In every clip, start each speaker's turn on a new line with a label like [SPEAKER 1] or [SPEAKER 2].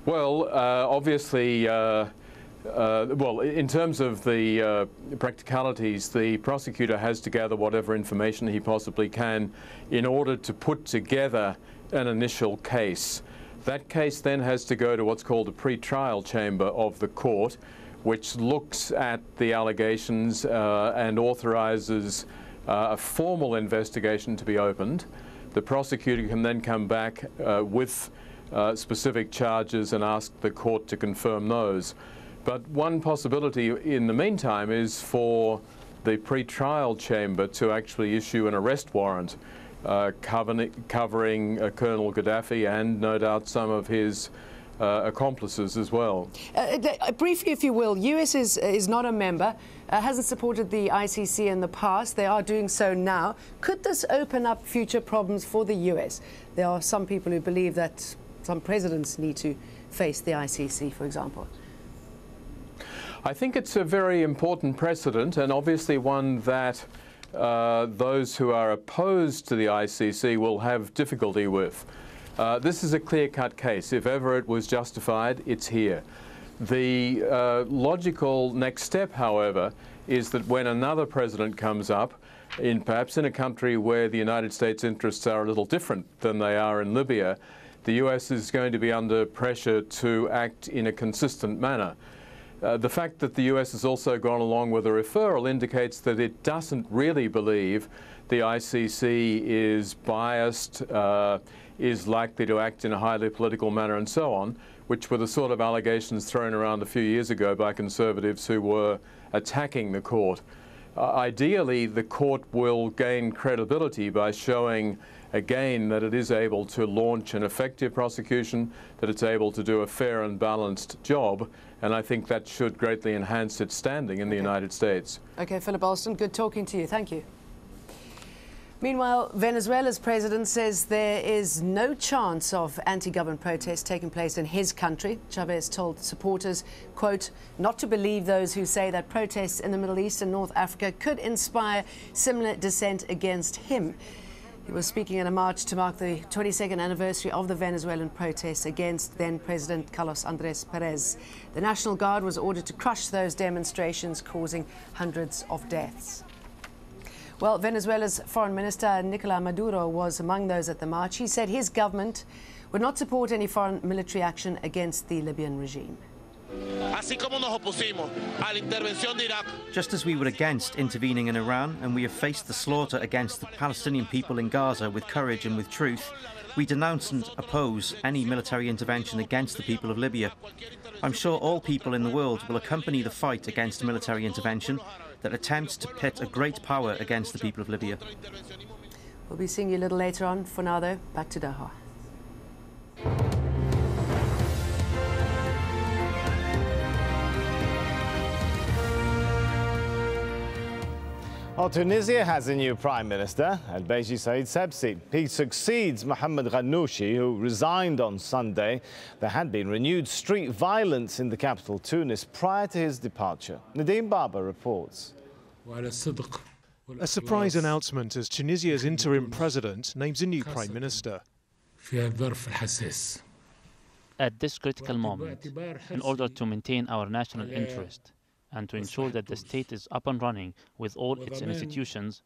[SPEAKER 1] Well, obviously, well, in terms of the practicalities, the prosecutor has to gather whatever information he possibly can in order to put together an initial case. That case then has to go to what's called a pre-trial chamber of the court, which looks at the allegations and authorizes a formal investigation to be opened. The prosecutor can then come back with specific charges and ask the court to confirm those. But one possibility in the meantime is for the pre-trial chamber to actually issue an arrest warrant covering Colonel Gaddafi and no doubt some of his accomplices as well.
[SPEAKER 2] Briefly, if you will, US is not a member, hasn't supported the ICC in the past. They are doing so now. Could this open up future problems for the US? There are some people who believe that some presidents need to face the ICC, for example.
[SPEAKER 1] I think it's a very important precedent, and obviously one that those who are opposed to the ICC will have difficulty with. This is a clear-cut case. If ever it was justified, it's here. The logical next step, however, is that when another president comes up, perhaps in a country where the United States interests are a little different than they are in Libya, the US is going to be under pressure to act in a consistent manner. The fact that the US has also gone along with a referral indicates that it doesn't really believe the ICC is biased, is likely to act in a highly political manner and so on, which were the sort of allegations thrown around a few years ago by conservatives who were attacking the court. Ideally, the court will gain credibility by showing again that it is able to launch an effective prosecution, that it's able to do a fair and balanced job, and I think that should greatly enhance its standing in the United States.
[SPEAKER 2] Okay, Philip Alston, good talking to you. Thank you. Meanwhile, Venezuela's president says there is no chance of anti-government protests taking place in his country. Chavez told supporters, quote, not to believe those who say that protests in the Middle East and North Africa could inspire similar dissent against him. He was speaking at a march to mark the 22nd anniversary of the Venezuelan protests against then-President Carlos Andrés Pérez. The National Guard was ordered to crush those demonstrations, causing hundreds of deaths. Well, Venezuela's Foreign Minister Nicolás Maduro was among those at the march. He said his government would not support any foreign military action against the Libyan regime.
[SPEAKER 3] Just as we were against intervening in Iran, and we have faced the slaughter against the Palestinian people in Gaza with courage and with truth, we denounce and oppose any military intervention against the people of Libya. I'm sure all people in the world will accompany the fight against military intervention that attempts to pit a great power against the people of Libya.
[SPEAKER 2] We'll be seeing you a little later on. For now, though, back to Doha.
[SPEAKER 4] Well, Tunisia has a new Prime Minister, Al-Baji Said Sebsi. He succeeds Mohamed Ghannouchi, who resigned on Sunday. There had been renewed street violence in the capital, Tunis, prior to his departure. Nadeem Baba reports.
[SPEAKER 5] A surprise announcement as Tunisia's interim president names a new Prime Minister.
[SPEAKER 6] At this critical moment, in order to maintain our national interest, and to ensure that the state is up and running with all its institutions,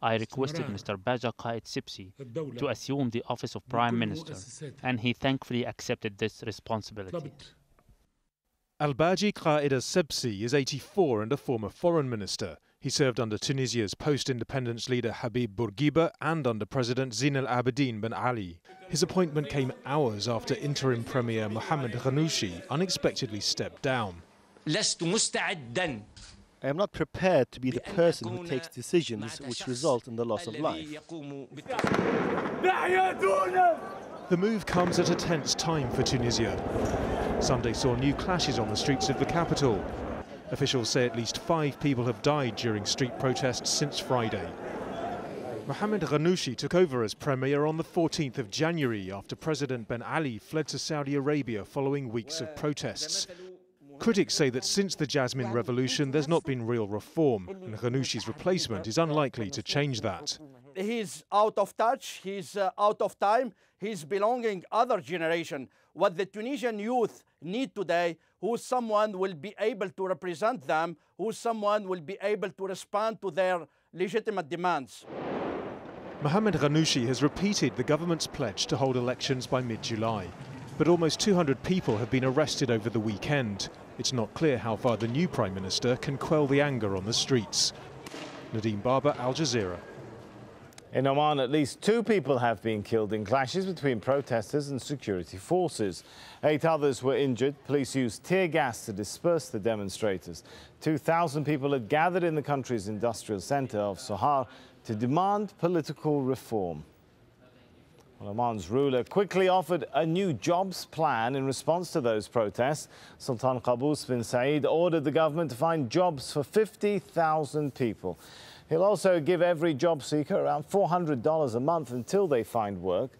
[SPEAKER 6] I requested Mr. Baja Qaid Sibsi to assume the office of Prime Minister, and he thankfully accepted this responsibility.
[SPEAKER 5] Al-Baji Qaid Sibsi is 84 and a former foreign minister. He served under Tunisia's post-independence leader Habib Bourguiba and under President Zine al-Abidine Ben Ali. His appointment came hours after interim Premier Mohamed Ghannouchi unexpectedly stepped down.
[SPEAKER 7] I am not prepared to be the person who takes decisions which result in the loss of life.
[SPEAKER 5] The move comes at a tense time for Tunisia. Sunday saw new clashes on the streets of the capital. Officials say at least 5 people have died during street protests since Friday. Mohamed Ghannouchi took over as premier on the 14th of January after President Ben Ali fled to Saudi Arabia following weeks of protests. Critics say that since the Jasmine Revolution, there's not been real reform, and Ghannouchi's replacement is unlikely to change that.
[SPEAKER 8] He's out of touch, he's out of time, he's belonging other generation what the Tunisian youth need today, who someone will be able to represent them, who someone will be able to respond to their legitimate demands.
[SPEAKER 5] Mohamed Ghannouchi has repeated the government's pledge to hold elections by mid-July. But almost 200 people have been arrested over the weekend. It's not clear how far the new Prime Minister can quell the anger on the streets. Nadeem Barber, Al Jazeera.
[SPEAKER 4] In Oman, at least 2 people have been killed in clashes between protesters and security forces. 8 others were injured. Police used tear gas to disperse the demonstrators. 2,000 people had gathered in the country's industrial centre of Sohar to demand political reform. Well, Oman's ruler quickly offered a new jobs plan in response to those protests. Sultan Qaboos bin Said ordered the government to find jobs for 50,000 people. He'll also give every job seeker around $400 a month until they find work.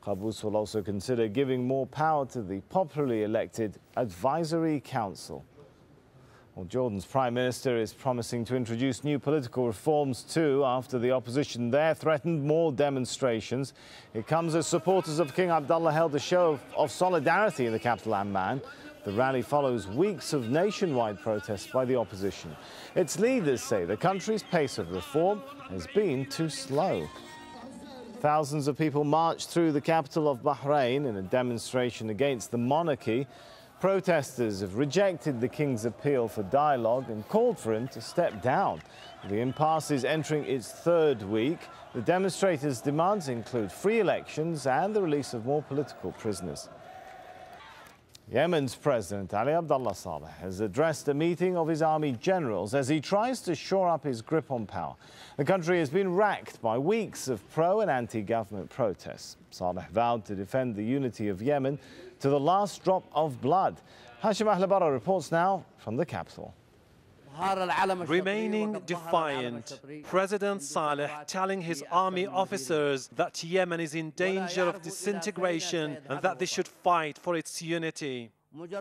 [SPEAKER 4] Qaboos will also consider giving more power to the popularly elected Advisory Council. Well, Jordan's Prime Minister is promising to introduce new political reforms too after the opposition there threatened more demonstrations. It comes as supporters of King Abdullah held a show of solidarity in the capital Amman. The rally follows weeks of nationwide protests by the opposition. Its leaders say the country's pace of reform has been too slow. Thousands of people marched through the capital of Bahrain in a demonstration against the monarchy. Protesters have rejected the king's appeal for dialogue and called for him to step down. The impasse is entering its 3rd week. The demonstrators' demands include free elections and the release of more political prisoners. Yemen's President Ali Abdullah Saleh has addressed a meeting of his army generals as he tries to shore up his grip on power. The country has been racked by weeks of pro- and anti-government protests. Saleh vowed to defend the unity of Yemen to the last drop of blood. Hashim Ahlabara reports now from the capital.
[SPEAKER 9] Remaining defiant, President Saleh telling his army officers that Yemen is in danger of disintegration and that they should fight for its unity.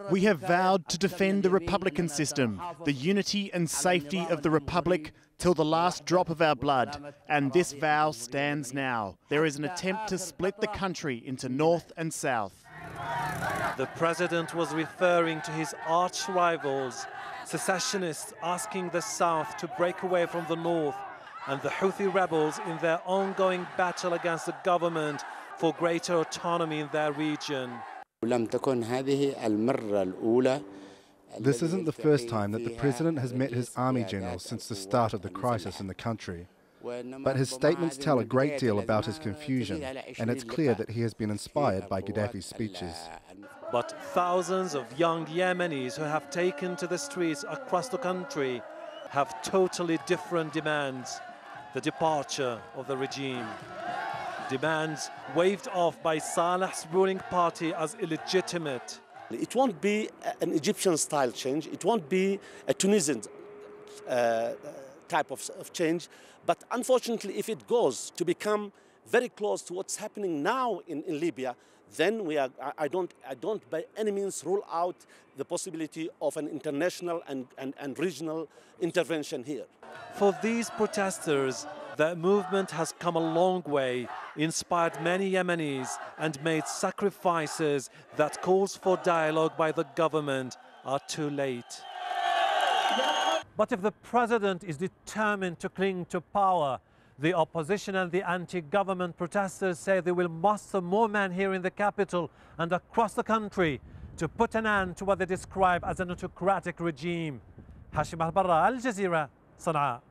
[SPEAKER 10] We have vowed to defend the republican system, the unity and safety of the republic till the last drop of our blood, and this vow stands now. There is an attempt to split the country into north and south.
[SPEAKER 9] The president was referring to his arch rivals, secessionists asking the south to break away from the north, and the Houthi rebels in their ongoing battle against the government for greater autonomy in their region.
[SPEAKER 11] This isn't the first time that the president has met his army generals since the start of the crisis in the country. But his statements tell a great deal about his confusion, and it's clear that he has been inspired by Gaddafi's speeches.
[SPEAKER 9] But thousands of young Yemenis who have taken to the streets across the country have totally different demands. The departure of the regime. Demands waved off by Saleh's ruling party as illegitimate.
[SPEAKER 7] It won't be an Egyptian-style change. It won't be a Tunisian type of change. But unfortunately, if it goes to become very close to what's happening now in Libya, then I don't by any means rule out the possibility of an international and regional intervention here.
[SPEAKER 9] For these protesters, the movement has come a long way, inspired many Yemenis and made sacrifices that calls for dialogue by the government are too late. But if the president is determined to cling to power, the opposition and the anti-government protesters say they will muster more men here in the capital and across the country to put an end to what they describe as an autocratic regime. Hashim Al-Barra, Al Jazeera, Sana'a.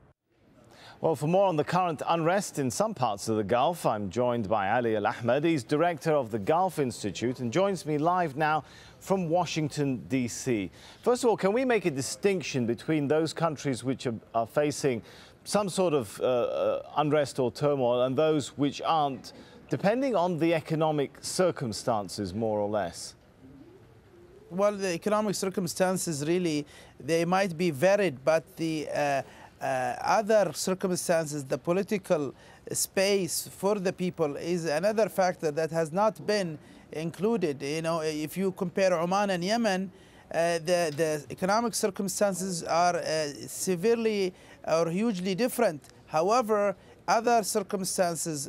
[SPEAKER 4] Well, for more on the current unrest in some parts of the Gulf, I'm joined by Ali Al-Ahmed. He's director of the Gulf Institute and joins me live now from Washington, D.C. First of all, can we make a distinction between those countries which are facing some sort of unrest or turmoil and those which aren't, depending on the economic circumstances, more or less?
[SPEAKER 12] Well, the economic circumstances really, they might be varied, but the other circumstances, the political space for the people is another factor that has not been included. You know, if you compare Oman and Yemen, the economic circumstances are severely or hugely different. However, other circumstances,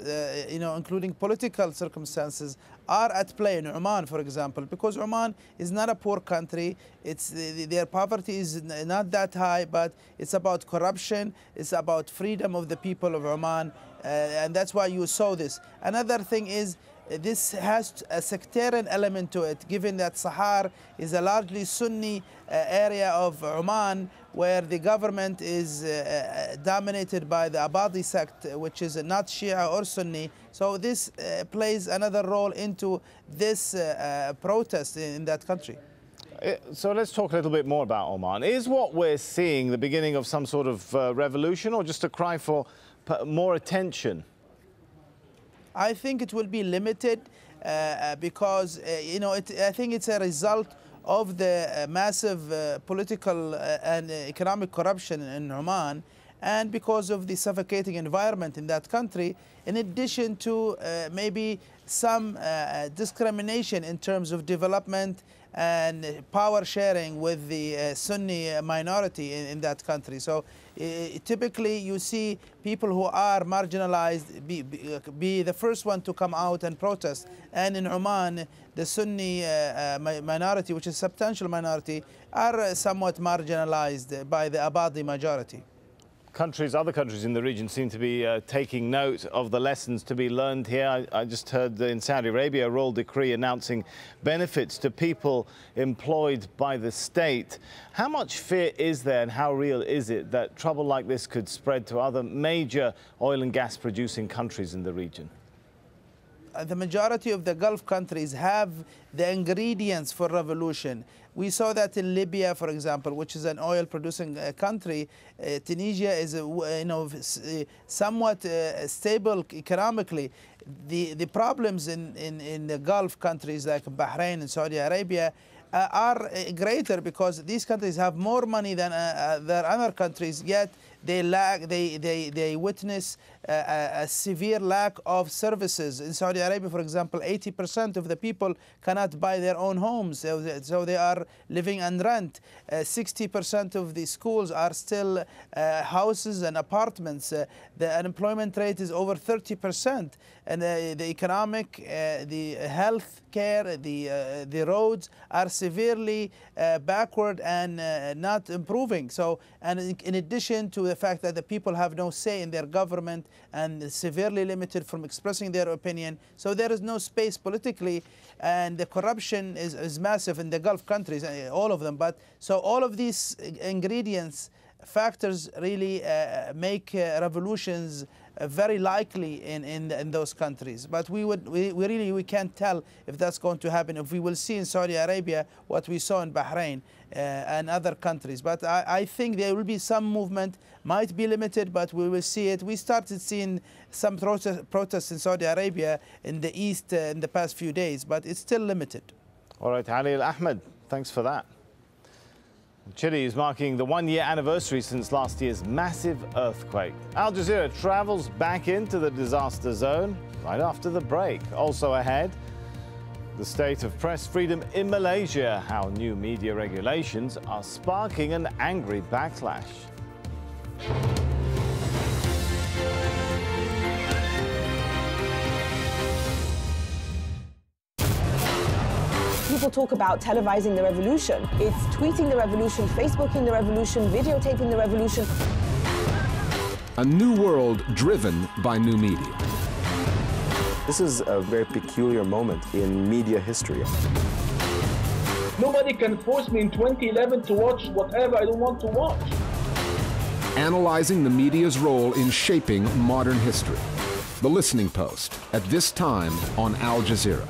[SPEAKER 12] you know, including political circumstances, are at play in Oman, for example, because Oman is not a poor country. Their poverty is not that high, but it's about corruption, it's about freedom of the people of Oman, and that's why you saw this. Another thing is, this has a sectarian element to it, given that Sahar is a largely Sunni area of Oman, where the government is dominated by the Abadi sect, which is not Shia or Sunni. So this plays another role into this protest in that country.
[SPEAKER 4] So let's talk a little bit more about Oman. Is what we're seeing the beginning of some sort of revolution, or just a cry for more attention?
[SPEAKER 12] I think it will be limited because, I think it's a result of the massive political and economic corruption in Oman, and because of the suffocating environment in that country, in addition to maybe some discrimination in terms of development and power sharing with the Sunni minority in that country. So typically you see people who are marginalized be the first one to come out and protest. And in Oman, the Sunni minority, which is a substantial minority, are somewhat marginalized by the Abadi majority.
[SPEAKER 4] Other countries in the region seem to be taking note of the lessons to be learned here. I just heard in Saudi Arabia a royal decree announcing benefits to people employed by the state. How much fear is there, and how real is it that trouble like this could spread to other major oil and gas producing countries in the region?
[SPEAKER 12] The majority of the Gulf countries have the ingredients for revolution. We saw that in Libya, for example, which is an oil-producing country. Tunisia is, somewhat stable economically. The problems in the Gulf countries like Bahrain and Saudi Arabia are greater because these countries have more money than other countries, yet they witness a severe lack of services. In Saudi Arabia, for example, 80% of the people cannot buy their own homes, so they are living on rent. 60% of the schools are still houses and apartments. The unemployment rate is over 30%, and the economic, the health care, the roads are severely backward and not improving. So, and in addition to the fact that the people have no say in their government and severely limited from expressing their opinion, so there is no space politically, and the corruption is massive in the Gulf countries, all of them. But so all of these ingredients, factors really make revolutions very likely in those countries. But we can't tell if that's going to happen, if we will see in Saudi Arabia what we saw in Bahrain and other countries. But I think there will be some movement, might be limited, but we will see it. We started seeing some protests in Saudi Arabia in the east in the past few days, but it's still limited.
[SPEAKER 4] All right, Ali Al-Ahmed, thanks for that. Chile is marking the one-year anniversary since last year's massive earthquake. Al Jazeera travels back into the disaster zone right after the break. Also ahead, the state of press freedom in Malaysia, how new media regulations are sparking an angry backlash.
[SPEAKER 13] People talk about televising the revolution. It's tweeting the revolution, Facebooking the revolution, videotaping the revolution.
[SPEAKER 14] A new world driven by new media.
[SPEAKER 15] This is a very peculiar moment in media history.
[SPEAKER 16] Nobody can force me in 2011 to watch whatever I don't want to watch.
[SPEAKER 14] Analyzing the media's role in shaping modern history. The Listening Post, at this time on Al Jazeera.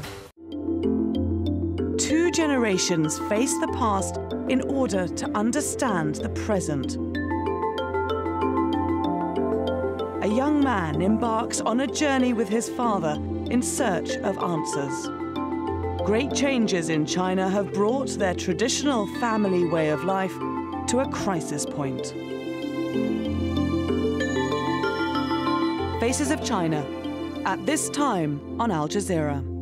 [SPEAKER 17] Two generations face the past in order to understand the present. A young man embarks on a journey with his father in search of answers. Great changes in China have brought their traditional family way of life to a crisis point. Faces of China, at this time on Al Jazeera.